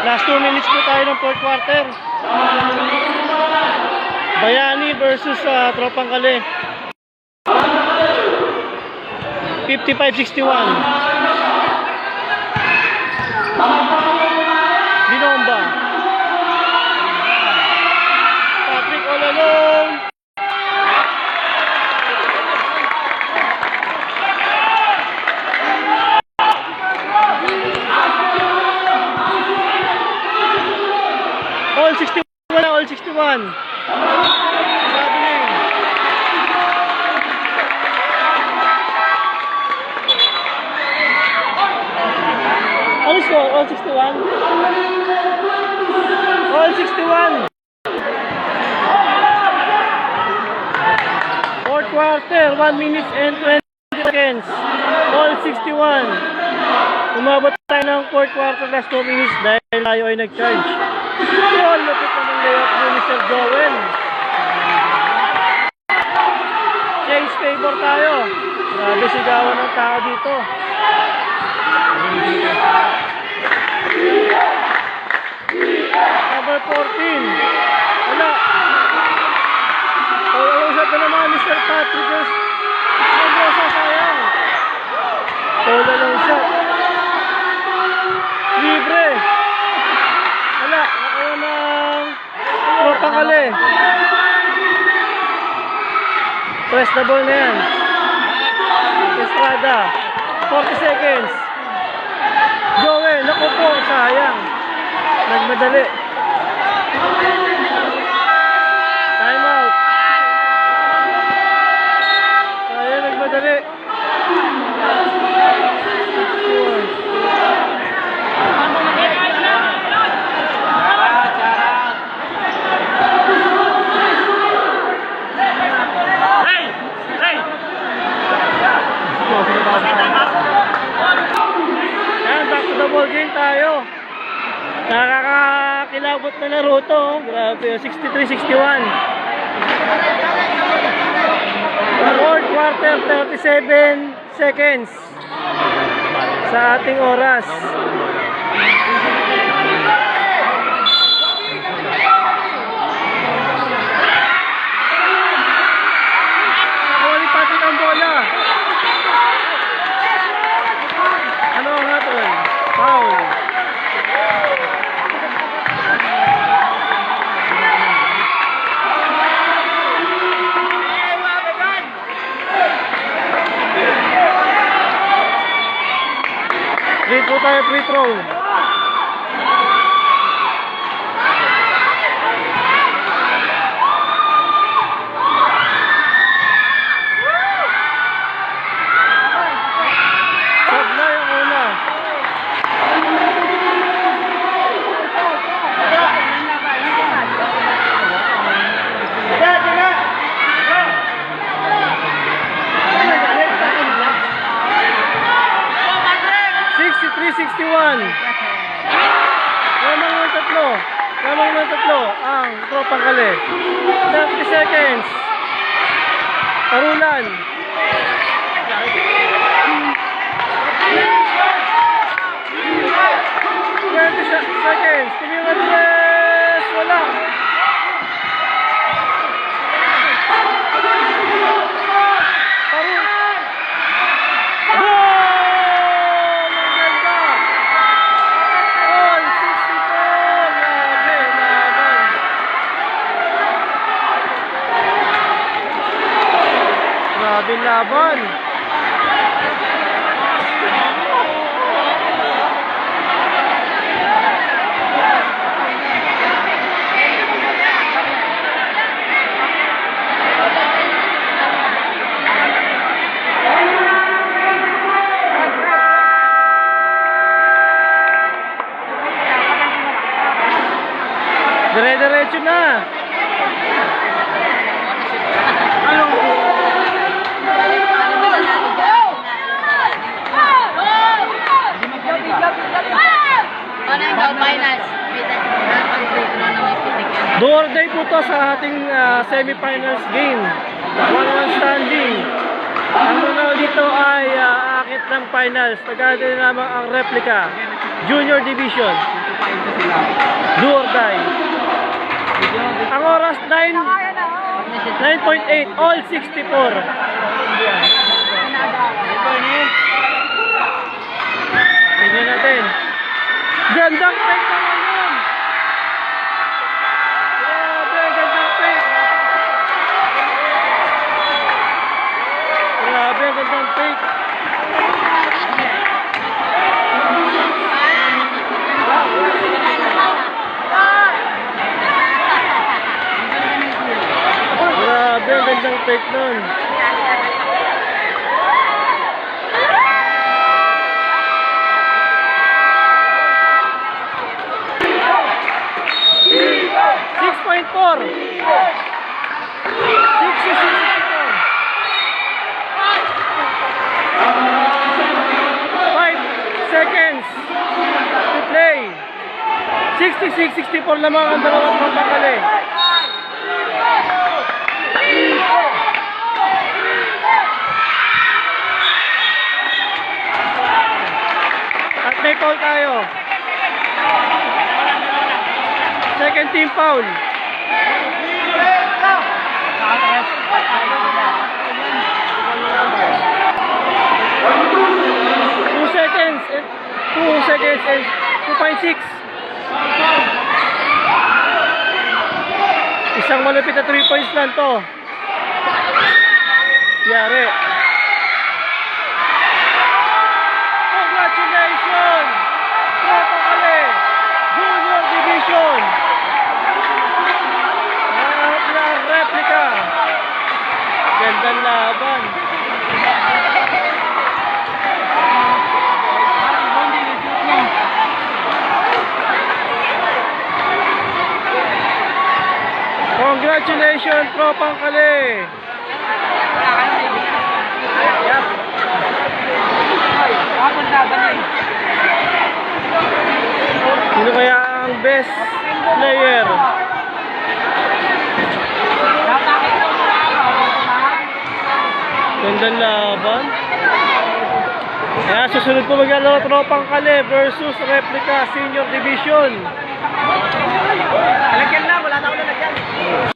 Last 2 minutes po tayo ng fourth quarter. Bayani versus Tropang Kale. 55-61. Binomba. Patrick all alone. All 61 na, all 61. Ano score? All 61? All 61. Fourth quarter, 1 minute and 20 seconds. All 61. Umabot tayo ng fourth quarter last 2 minutes dahil tayo ay nag-charge. Yun, lupit naman layup ni Mr. Joel. Change favor tayo. Grabe sigawan ng tao dito. Number 14. Wala. Usap na naman Mr. Patrick. Sobrang sayang. Wala lang shot. Libre. Wala. Nakawa ng Tropang Kale. Press the ball na yan. Estrada. 40 seconds. Joel, naku po, sayang. Nagmadali. Time out. Sayang, nagmadali. Ayan, back to the ball game tayo. Nakakakilabot na laro to. Grabe, 63-61. Fourth quarter, 37 seconds sa ating oras. Nakawali pati ang bola. Ano nga to? Foul. Free throw tayo, free throw. Sabla yung una. Lamang ng tatlo ang Tropang Kale. 30 seconds. Parulan. 20 seconds. Tumingin yes. Wala. Grabe laban. Dire-diretso na. Ano? Do or die po to sa ating semi-finals game. 1-1 standing. Ang mga dito ay aakit ng finals. Tagad din naman ang replica Junior Division. Papain ko sila. Do or die. Ang oras 9.8, all 64. Tingnan natin. Gandang fake naman yun. Grabe, gandang fake. Grabe, gandang fake. Grabe, gandang fake nun. .4 5 seconds to play. 66-64 lamang ang dalawang pagpakali. At may foul tayo. Second team foul. 2 seconds and 2.6. Isang malupit na 3 points lang to. Yari. Congratulations! Napakali! Junior Division! Replica! Gandang laban. Congratulations, Tropang Kali! Yep. Sino kaya ang best player? Gandang laban. Kaya susunod po maglalaro Tropang Kali versus Replica Senior Division. Alagyan lang, wala na ako lalagyan.